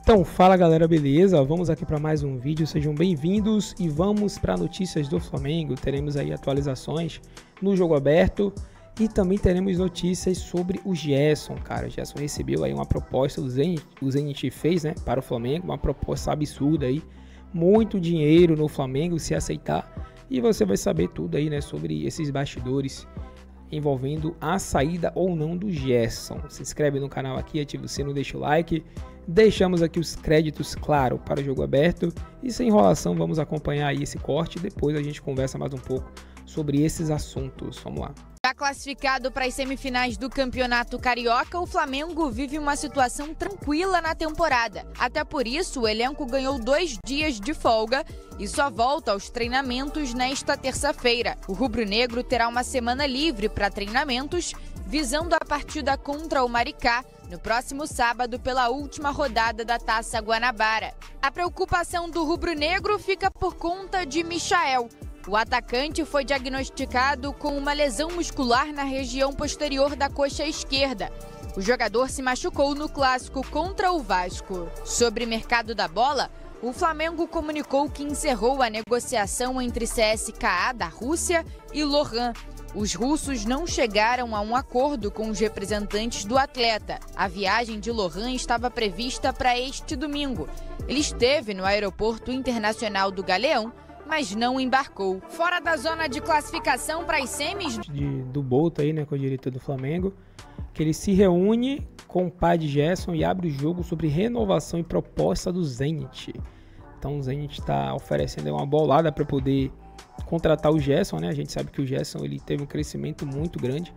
Então, fala galera, beleza? Vamos aqui para mais um vídeo, sejam bem-vindos e vamos para notícias do Flamengo. Teremos aí atualizações no jogo aberto e também teremos notícias sobre o Gerson, cara. O Gerson recebeu aí uma proposta, o Zenit fez, né, para o Flamengo, uma proposta absurda aí, muito dinheiro no Flamengo se aceitar, e você vai saber tudo aí, né, sobre esses bastidores envolvendo a saída ou não do Gerson. Se inscreve no canal aqui, ativa o sino, deixa o like. Deixamos aqui os créditos, claro, para o jogo aberto. E sem enrolação, vamos acompanhar aí esse corte. Depois a gente conversa mais um pouco sobre esses assuntos. Vamos lá. Já classificado para as semifinais do Campeonato Carioca, o Flamengo vive uma situação tranquila na temporada. Até por isso, o elenco ganhou 2 dias de folga e só volta aos treinamentos nesta terça-feira. O rubro-negro terá uma semana livre para treinamentos, visando a partida contra o Maricá no próximo sábado pela última rodada da Taça Guanabara. A preocupação do rubro-negro fica por conta de Michael. O atacante foi diagnosticado com uma lesão muscular na região posterior da coxa esquerda. O jogador se machucou no clássico contra o Vasco. Sobre mercado da bola, o Flamengo comunicou que encerrou a negociação entre CSKA da Rússia e Lohan. Os russos não chegaram a um acordo com os representantes do atleta. A viagem de Lohan estava prevista para este domingo. Ele esteve no Aeroporto Internacional do Galeão, mas não embarcou. Fora da zona de classificação para as semis do Boto aí, né, com o diretor do Flamengo, que ele se reúne com o pai de Gerson e abre o jogo sobre renovação e proposta do Zenit. Então o Zenit está oferecendo uma bolada para poder contratar o Gerson, né? A gente sabe que o Gerson ele teve um crescimento muito grande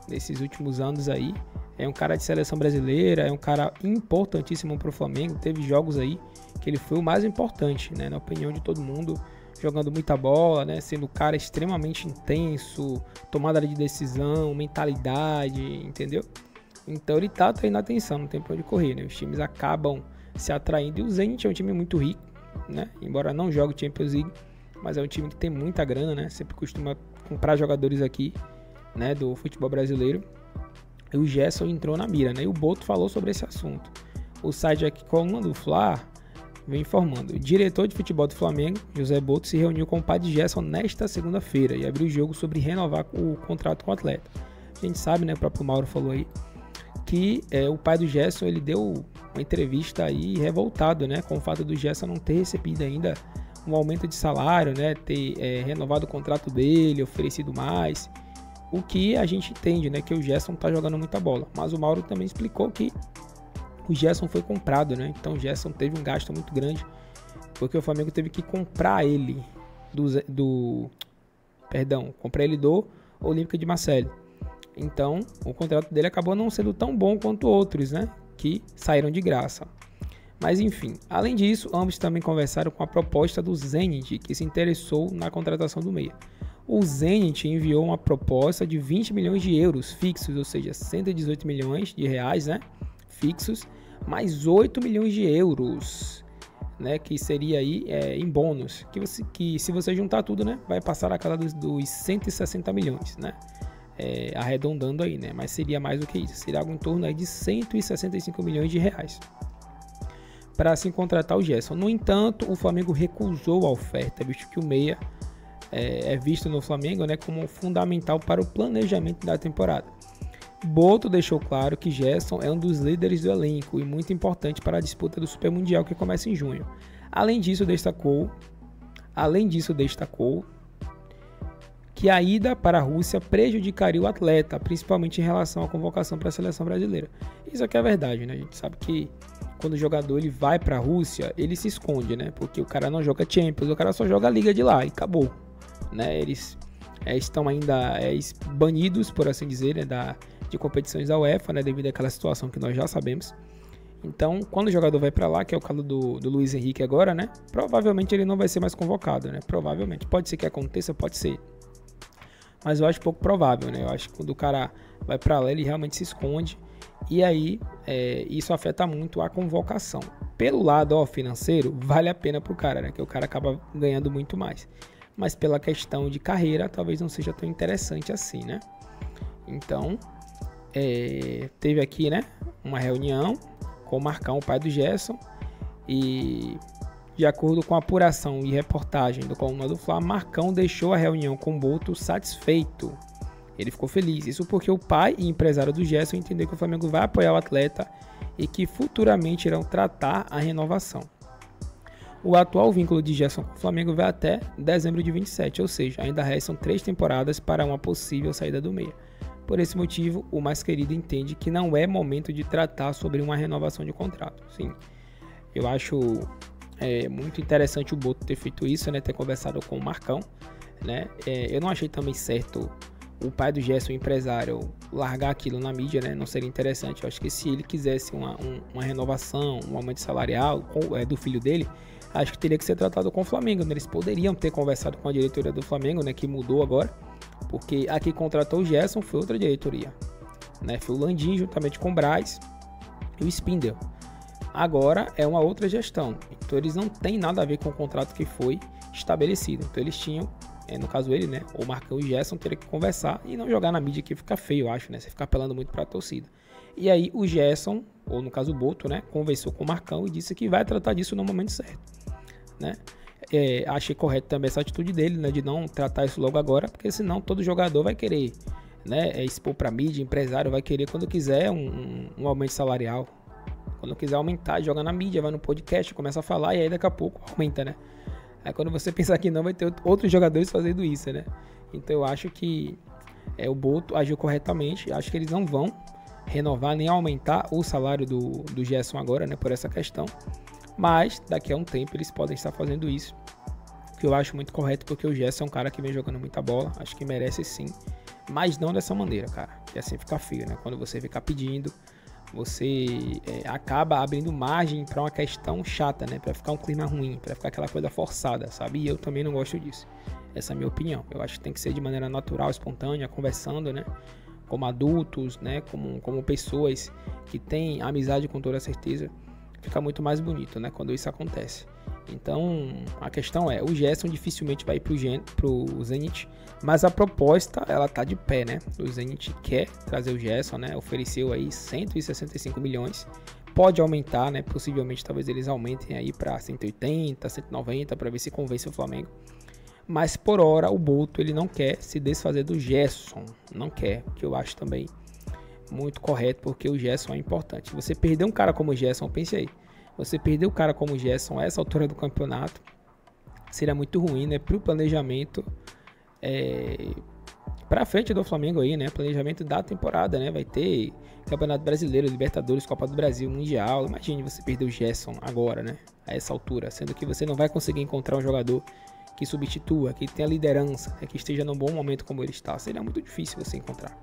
nesses últimos anos aí. É um cara de seleção brasileira, é um cara importantíssimo para o Flamengo. Teve jogos aí que ele foi o mais importante, né, na opinião de todo mundo, jogando muita bola, né, sendo um cara extremamente intenso, tomada de decisão, mentalidade, entendeu? Então ele tá atraindo atenção, não tem pra onde correr, né? Os times acabam se atraindo e o Zenit é um time muito rico, né? Embora não jogue Champions League, mas é um time que tem muita grana, né? Sempre costuma comprar jogadores aqui, né, do futebol brasileiro. E o Gerson entrou na mira, né? E o Boto falou sobre esse assunto. O site aqui, Coluna do Fla, vem informando. O diretor de futebol do Flamengo, José Boto, se reuniu com o pai de Gerson nesta segunda-feira e abriu o jogo sobre renovar o contrato com o atleta. A gente sabe, né? O próprio Mauro falou aí que o pai do Gerson, ele deu uma entrevista aí revoltado, né? Com o fato do Gerson não ter recebido ainda um aumento de salário, né? Ter renovado o contrato dele, oferecido mais. O que a gente entende, né? Que o Gerson tá jogando muita bola. Mas o Mauro também explicou que o Gerson foi comprado, né? Então o Gerson teve um gasto muito grande, porque o Flamengo teve que comprar ele comprar ele do Olímpica de Marseille. Então o contrato dele acabou não sendo tão bom quanto outros, né, que saíram de graça. Mas enfim, além disso, ambos também conversaram com a proposta do Zenit, que se interessou na contratação do meia. O Zenit enviou uma proposta de 20 milhões de euros fixos, ou seja, 118 milhões de reais, né, fixos, mais 8 milhões de euros, né, que seria aí em bônus, que se você juntar tudo, né, vai passar a casa dos 160 milhões, né, arredondando aí, né, mas seria mais do que isso, seria algo em torno aí de 165 milhões de reais para assim contratar o Gerson. No entanto, o Flamengo recusou a oferta, visto que o meia é visto no Flamengo, né, como fundamental para o planejamento da temporada. Boto deixou claro que Gerson é um dos líderes do elenco e muito importante para a disputa do Super Mundial que começa em junho. Além disso, destacou que a ida para a Rússia prejudicaria o atleta, principalmente em relação à convocação para a seleção brasileira. Isso aqui é verdade, né? A gente sabe que quando o jogador ele vai para a Rússia, ele se esconde, né? Porque o cara não joga Champions, o cara só joga a Liga de lá e acabou, né? Eles estão ainda banidos, por assim dizer, né, de competições da UEFA, né, devido àquela situação que nós já sabemos. Então, quando o jogador vai para lá, que é o caso do Luiz Henrique agora, né, provavelmente ele não vai ser mais convocado, né, provavelmente. Pode ser que aconteça, pode ser. Mas eu acho pouco provável, né, eu acho que quando o cara vai para lá, ele realmente se esconde. E aí, isso afeta muito a convocação. Pelo lado financeiro, vale a pena pro cara, né, que o cara acaba ganhando muito mais. Mas pela questão de carreira, talvez não seja tão interessante assim, né. Então, teve aqui, né, uma reunião com o Marcão, o pai do Gerson, E de acordo com a apuração e reportagem do Coluna do Fla, Marcão deixou a reunião com Boto satisfeito. Ele ficou feliz. Isso porque o pai e empresário do Gerson entenderam que o Flamengo vai apoiar o atleta e que futuramente irão tratar a renovação. O atual vínculo de Gerson com o Flamengo vai até dezembro de 27, ou seja, ainda restam 3 temporadas para uma possível saída do meia. Por esse motivo, o mais querido entende que não é momento de tratar sobre uma renovação de contrato. Sim, eu acho muito interessante o Boto ter feito isso, né, ter conversado com o Marcão, né. Eu não achei também certo o pai do Gerson, o empresário, largar aquilo na mídia, né? Não seria interessante. Eu acho que se ele quisesse uma renovação, um aumento salarial do filho dele, acho que teria que ser tratado com o Flamengo, né? Eles poderiam ter conversado com a diretoria do Flamengo, né? Que mudou agora, porque a que contratou o Gerson foi outra diretoria, né? Foi o Landim juntamente com o Braz e o Spindel. Agora é uma outra gestão, então eles não têm nada a ver com o contrato que foi estabelecido. Então eles tinham, no caso ele, né, o Marcão e o Gerson teriam que conversar e não jogar na mídia, que fica feio, eu acho, né, você fica apelando muito pra torcida. E aí o Gerson, ou no caso o Boto, né, conversou com o Marcão e disse que vai tratar disso no momento certo, né. Achei correto também essa atitude dele, né, de não tratar isso logo agora, porque senão todo jogador vai querer, né, expor pra mídia, empresário vai querer quando quiser um aumento salarial, quando quiser aumentar, joga na mídia, vai no podcast, começa a falar e aí daqui a pouco aumenta, né. Aí quando você pensar que não, vai ter outros jogadores fazendo isso, né? Então eu acho que o Boto agiu corretamente. Acho que eles não vão renovar nem aumentar o salário do Gerson agora, né? Por essa questão. Mas daqui a um tempo eles podem estar fazendo isso. Que eu acho muito correto, porque o Gerson é um cara que vem jogando muita bola. Acho que merece sim. Mas não dessa maneira, cara. Que assim fica feio, né? Quando você fica pedindo, você acaba abrindo margem para uma questão chata, né? Para ficar um clima ruim, para ficar aquela coisa forçada, sabe? E eu também não gosto disso. Essa é a minha opinião. Eu acho que tem que ser de maneira natural, espontânea, conversando, né? Como adultos, né? Como pessoas que têm amizade com toda certeza. Fica muito mais bonito, né? Quando isso acontece. Então, a questão é, o Gerson dificilmente vai pro Zenit, mas a proposta, ela tá de pé, né? O Zenit quer trazer o Gerson, né? Ofereceu aí 165 milhões. Pode aumentar, né? Possivelmente, talvez eles aumentem aí para 180, 190, para ver se convence o Flamengo. Mas, por hora, o Boto, ele não quer se desfazer do Gerson. Não quer, que eu acho também muito correto, porque o Gerson é importante. Você perder um cara como o Gerson, pense aí. Você perder o cara como o Gerson a essa altura do campeonato seria muito ruim, né? Para o planejamento para frente do Flamengo aí, né? Planejamento da temporada, né? Vai ter Campeonato Brasileiro, Libertadores, Copa do Brasil, Mundial. Imagine você perder o Gerson agora, né? A essa altura, sendo que você não vai conseguir encontrar um jogador que substitua, que tenha liderança, né? Que esteja num bom momento como ele está. Seria muito difícil você encontrar.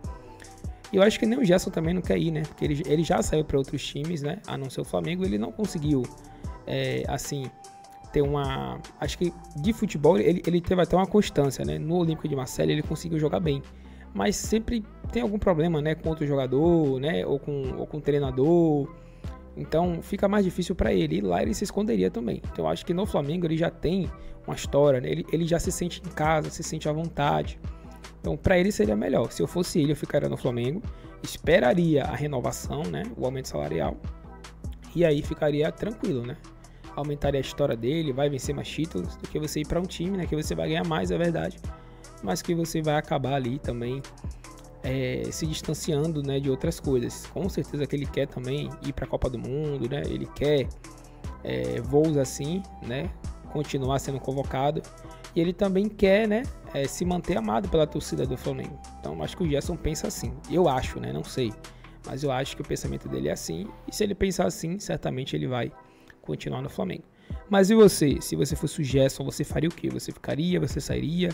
E eu acho que nem o Gerson também não quer ir, né? Porque ele já saiu para outros times, né? A não ser o Flamengo, ele não conseguiu, assim, ter uma... Acho que de futebol ele teve até uma constância, né? No Olímpico de Marseille ele conseguiu jogar bem. Mas sempre tem algum problema, né? Com outro jogador, né? Ou com o treinador. Então fica mais difícil para ele. E lá ele se esconderia também. Então eu acho que no Flamengo ele já tem uma história, né? Ele já se sente em casa, se sente à vontade. Então, para ele seria melhor. Se eu fosse ele, eu ficaria no Flamengo, esperaria a renovação, né, o aumento salarial, e aí ficaria tranquilo, né? Aumentaria a história dele, vai vencer mais títulos do que você ir para um time, né, que você vai ganhar mais, é verdade, mas que você vai acabar ali também se distanciando, né, de outras coisas. Com certeza que ele quer também ir para a Copa do Mundo, né? Ele quer voos assim, né? Continuar sendo convocado. E ele também quer, né, se manter amado pela torcida do Flamengo. Então acho que o Gerson pensa assim. Eu acho, né, não sei. Mas eu acho que o pensamento dele é assim. E se ele pensar assim, certamente ele vai continuar no Flamengo. Mas e você? Se você fosse o Gerson, você faria o quê? Você ficaria? Você sairia?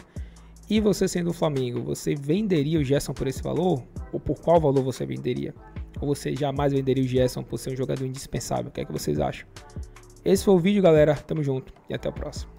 E você sendo o Flamengo, você venderia o Gerson por esse valor? Ou por qual valor você venderia? Ou você jamais venderia o Gerson por ser um jogador indispensável? O que é que vocês acham? Esse foi o vídeo, galera. Tamo junto e até o próximo.